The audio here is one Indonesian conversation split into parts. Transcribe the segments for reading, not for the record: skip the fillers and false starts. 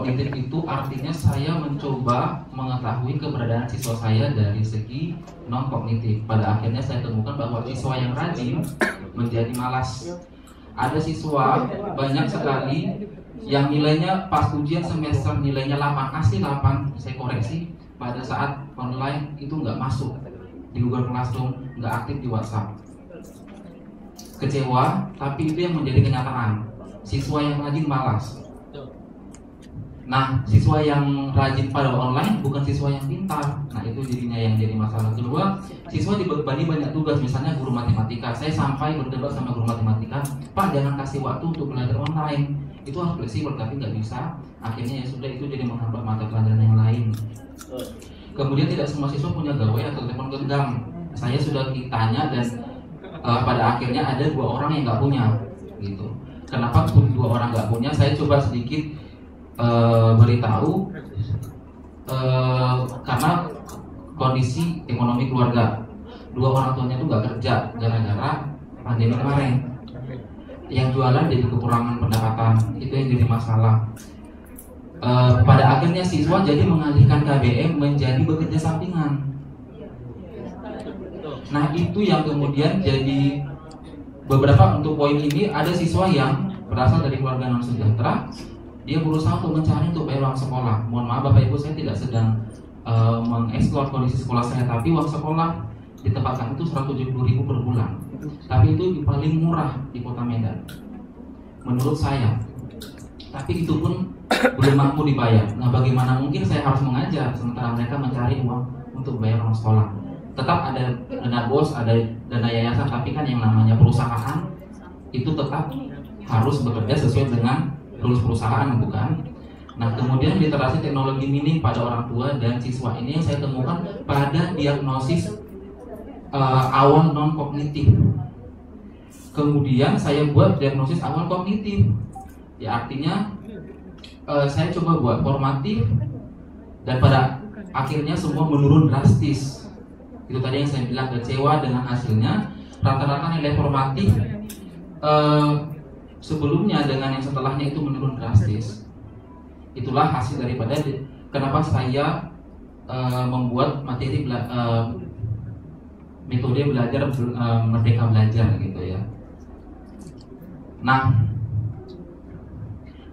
kognitif itu artinya saya mencoba mengetahui keberadaan siswa saya dari segi non kognitif. Pada akhirnya saya temukan bahwa siswa yang rajin menjadi malas. Ada siswa banyak sekali yang nilainya pas ujian semester nilainya 8, asli 8, saya koreksi, pada saat online itu nggak masuk di Google Classroom, nggak aktif di WhatsApp. Kecewa, tapi itu yang menjadi kenyataan. Siswa yang rajin malas. Nah, siswa yang rajin pada online bukan siswa yang pintar. Nah, itu jadinya yang jadi masalah. Kedua, siswa dibebani banyak tugas. Misalnya guru matematika, saya sampai berdebat sama guru matematika, Pak jangan kasih waktu untuk belajar online. Itu harus fleksibel, tapi nggak bisa. Akhirnya ya sudah, itu jadi menghambat mata pelajaran yang lain. Kemudian tidak semua siswa punya gawai atau telepon genggam. Saya sudah ditanya dan pada akhirnya ada 2 orang yang nggak punya. Gitu. Kenapa 2 orang nggak punya? Saya coba sedikit beritahu karena kondisi ekonomi keluarga. 2 orang tuanya itu nggak kerja gara-gara pandemi kemarin. Yang jualan jadi kekurangan pendapatan, itu yang jadi masalah. Pada akhirnya siswa jadi mengalihkan KBM menjadi bekerja sampingan. Nah itu yang kemudian jadi beberapa untuk poin ini. Ada siswa yang berasal dari keluarga non sejahtera, dia berusaha untuk mencari untuk bayar uang sekolah. Mohon maaf Bapak Ibu, saya tidak sedang mengeksplor kondisi sekolah saya, tapi uang sekolah di tempat kami itu 170.000 per bulan. Tapi itu paling murah di Kota Medan menurut saya. Tapi itu pun belum mampu dibayar. Nah bagaimana mungkin saya harus mengajar sementara mereka mencari uang untuk bayar uang sekolah. Tetap ada dana bos, ada dana yayasan, tapi kan yang namanya perusahaan itu tetap harus bekerja sesuai dengan rules perusahaan, bukan? Nah kemudian literasi teknologi minim pada orang tua dan siswa ini yang saya temukan pada diagnosis awal non kognitif. Kemudian saya buat diagnosis awal kognitif. Ya artinya saya coba buat formatif dan pada akhirnya semua menurun drastis. Itu tadi yang saya bilang, kecewa dengan hasilnya. Rata-rata nilai formatif sebelumnya dengan yang setelahnya itu menurun drastis. Itulah hasil daripada kenapa saya membuat materi metode belajar merdeka belajar gitu ya. Nah,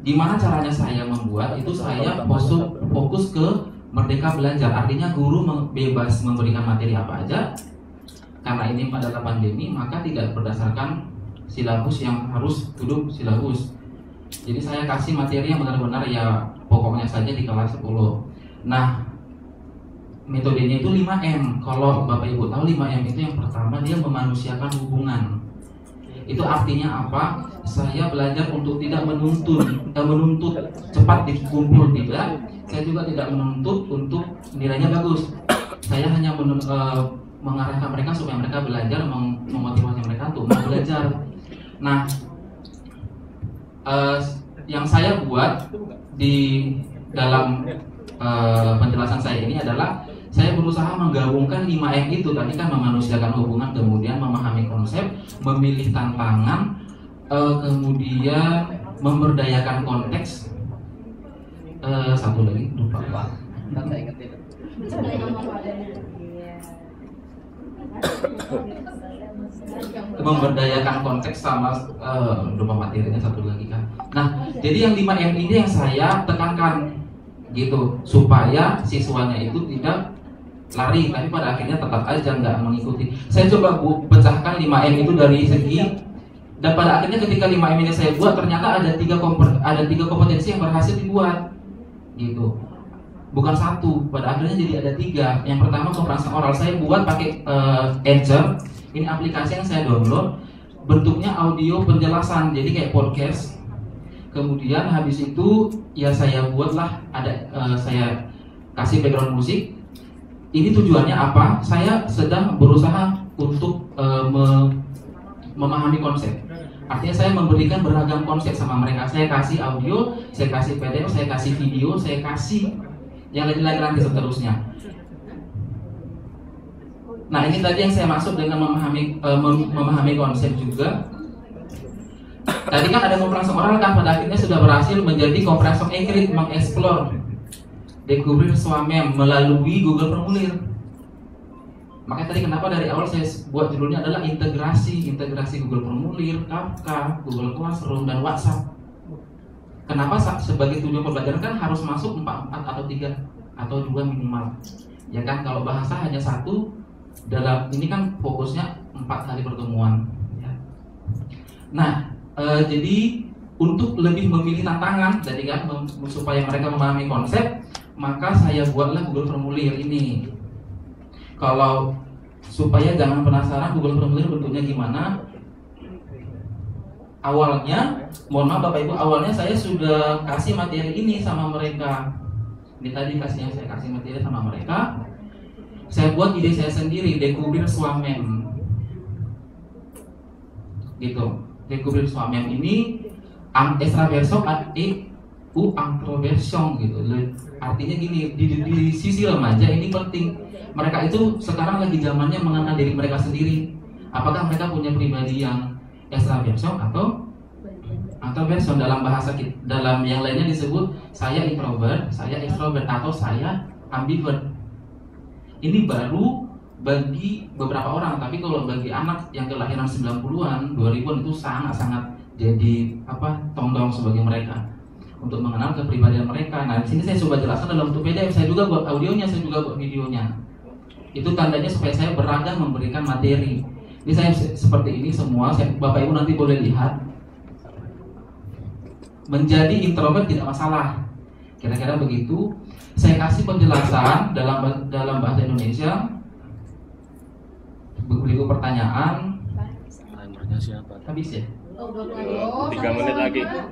gimana caranya saya membuat itu? Saya fokus ke merdeka belajar, artinya guru bebas memberikan materi apa aja. Karena ini adalah pandemi, maka tidak berdasarkan silabus yang harus duduk silabus. Jadi saya kasih materi yang benar-benar ya pokoknya saja di kelas 10. Nah, metodenya itu 5M. Kalau Bapak Ibu tahu 5M itu yang pertama dia memanusiakan hubungan. Itu artinya apa? Saya belajar untuk tidak menuntut cepat dikumpul, tidak. Saya juga tidak menuntut untuk nilainya bagus. Saya hanya mengarahkan mereka supaya mereka belajar, memotivasi mereka untuk mau belajar. Nah, yang saya buat di dalam penjelasan saya ini adalah saya berusaha menggabungkan 5M itu. Tadi kan memanusiakan hubungan, kemudian memahami konsep, memilih tantangan, kemudian memberdayakan konteks. Satu lagi lupa Pak. Nanti ingetin. Memberdayakan konteks sama lupa materinya satu lagi kan. Nah, jadi yang 5M ini yang saya tekankan gitu supaya siswanya itu tidak lari, tapi pada akhirnya tetap aja nggak mengikuti. Saya coba pecahkan 5M itu dari segi, dan pada akhirnya ketika 5M ini saya buat ternyata ada tiga kompetensi yang berhasil dibuat gitu, bukan satu. Pada akhirnya jadi ada 3. Yang pertama komprehensi oral saya buat pakai Anchor. Ini aplikasi yang saya download, bentuknya audio penjelasan, jadi kayak podcast. Kemudian habis itu ya saya buatlah ada saya kasih background musik. Ini tujuannya apa? Saya sedang berusaha untuk memahami konsep. Artinya saya memberikan beragam konsep sama mereka. Saya kasih audio, saya kasih PDF, saya kasih video, saya kasih yang lagi nanti seterusnya. Nah ini tadi yang saya maksud dengan memahami konsep juga. Tadi kan ada kompresor oral kan, pada akhirnya sudah berhasil menjadi kompresor ekrit, mengeksplor, dekubrir soi-même melalui Google Formulir. Makanya tadi kenapa dari awal saya buat judulnya adalah integrasi Google Formulir, Kafka, Google Classroom, dan WhatsApp. Kenapa sebagai tujuan pembelajaran kan harus masuk 4 atau 3 atau 2 minimal. Ya kan, kalau bahasa hanya 1, dalam ini kan fokusnya 4 kali pertemuan. Ya. Nah, jadi untuk lebih memilih tantangan, jadi kan supaya mereka memahami konsep, maka saya buatlah Google Formulir ini. Kalau supaya jangan penasaran Google Formulir bentuknya gimana, awalnya, mohon maaf Bapak Ibu, awalnya saya sudah kasih materi ini sama mereka. Ini tadi saya kasih materi sama mereka. Saya buat ide saya sendiri, dekubrir soi-même. Gitu. Dekubrir soi-même ini extraversion ou introversion gitu. Artinya gini, di sisi remaja ini penting. Mereka itu sekarang lagi zamannya mengenal diri mereka sendiri. Apakah mereka punya pribadi yang extraversion atau introversion? Dalam bahasa kita, dalam yang lainnya disebut saya introvert, saya extrovert, atau saya ambivert. Ini baru bagi beberapa orang, tapi kalau bagi anak yang kelahiran 90-an, 2000-an itu sangat-sangat jadi tongdong sebagai mereka untuk mengenal kepribadian mereka. Nah, di sini saya coba jelaskan dalam bentuk PDF. Saya juga buat audionya, saya juga buat videonya. Itu tandanya supaya saya beragam memberikan materi. Ini saya seperti ini semua. Bapak Ibu nanti boleh lihat. Menjadi introvert tidak masalah. Kira-kira begitu. Saya kasih penjelasan dalam bahasa Indonesia. Berikut pertanyaan. Timernya siapa? Habis ya? 3 menit lagi. Lanjut.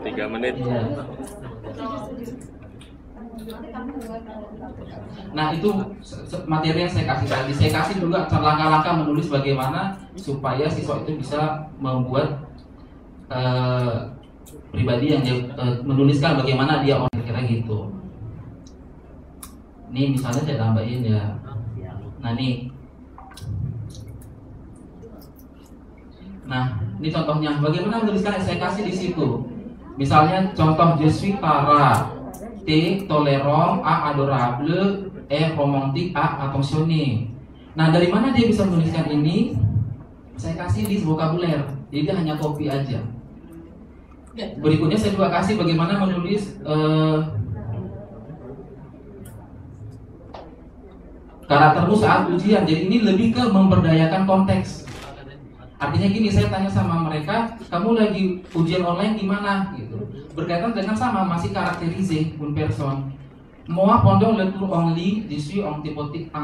3 menit. Ya. Nah, itu materi yang saya kasih tadi. Saya kasih juga langkah-langkah menulis bagaimana supaya siswa itu bisa membuat pribadi yang dia menuliskan bagaimana dia kira-kira gitu. Ini misalnya saya tambahin ya. Nah nih, ini contohnya. Bagaimana menuliskan? Saya kasih di situ. Misalnya contoh, je suis Tara, T tolérant, A adorable, E romantique, A attentionné. Nah, dari mana dia bisa menuliskan ini? Saya kasih list vokabuler. Jadi dia hanya copy aja. Berikutnya saya juga kasih bagaimana menulis karaktermu saat ujian. Jadi ini lebih ke memberdayakan konteks. Artinya gini, saya tanya sama mereka, kamu lagi ujian online di mana? Gitu. Berkaitan dengan sama, masih karakterize une personne. Moi pendant le cours en ligne, je suis antipati.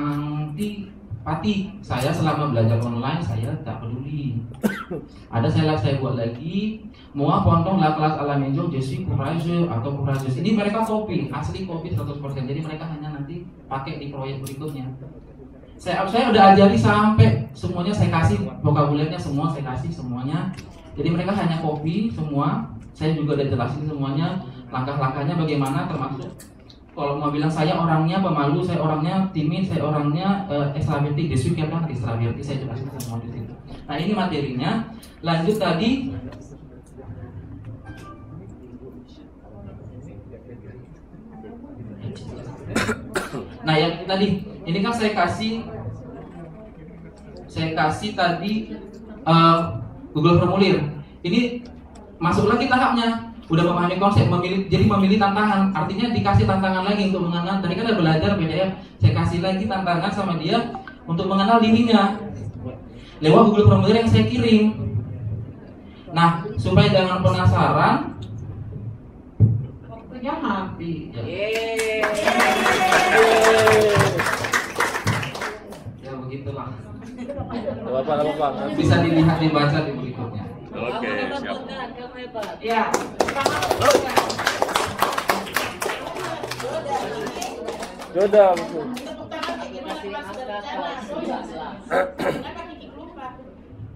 Saya selama belajar online saya tak peduli. Ada saya buat lagi, moi pendant la classe à la maison, je suis courageux atau courageuse. Ini mereka copy, asli copy 100%. Jadi mereka hanya nanti pakai di proyek berikutnya. Saya udah ajari sampai semuanya, saya kasih vokabulernya semua, saya kasih semuanya. Jadi mereka hanya copy semua. Saya juga udah jelasin semuanya, langkah-langkahnya bagaimana, termasuk kalau mau bilang saya orangnya pemalu, saya orangnya timid, saya orangnya ekstravertik, desuit kan ekstravertik, saya jelasin semua di situ. Nah, ini materinya. Lanjut tadi. Nah, yang tadi ini kan saya kasih tadi Google Formulir. Ini masuk lagi tahapnya. Udah memahami konsep, memilih tantangan. Artinya dikasih tantangan lagi untuk mengenal. Tadi kan ada belajar PDF, saya kasih lagi tantangan sama dia untuk mengenal dirinya lewat Google Formulir yang saya kirim. Nah, supaya jangan penasaran, waktunya habis. Ya begitulah. Apa-apa. Bisa dilihat dibaca di berikutnya. Oke, siap. Ya. Sudah.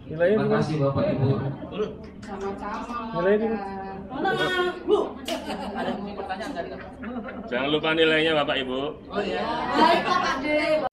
Nilainya Terima kasih Bapak Ibu. Sama-sama. Nilainya Ada pertanyaan dari jangan lupa nilainya Bapak Ibu. Oh ya. Baik, Pak Ade.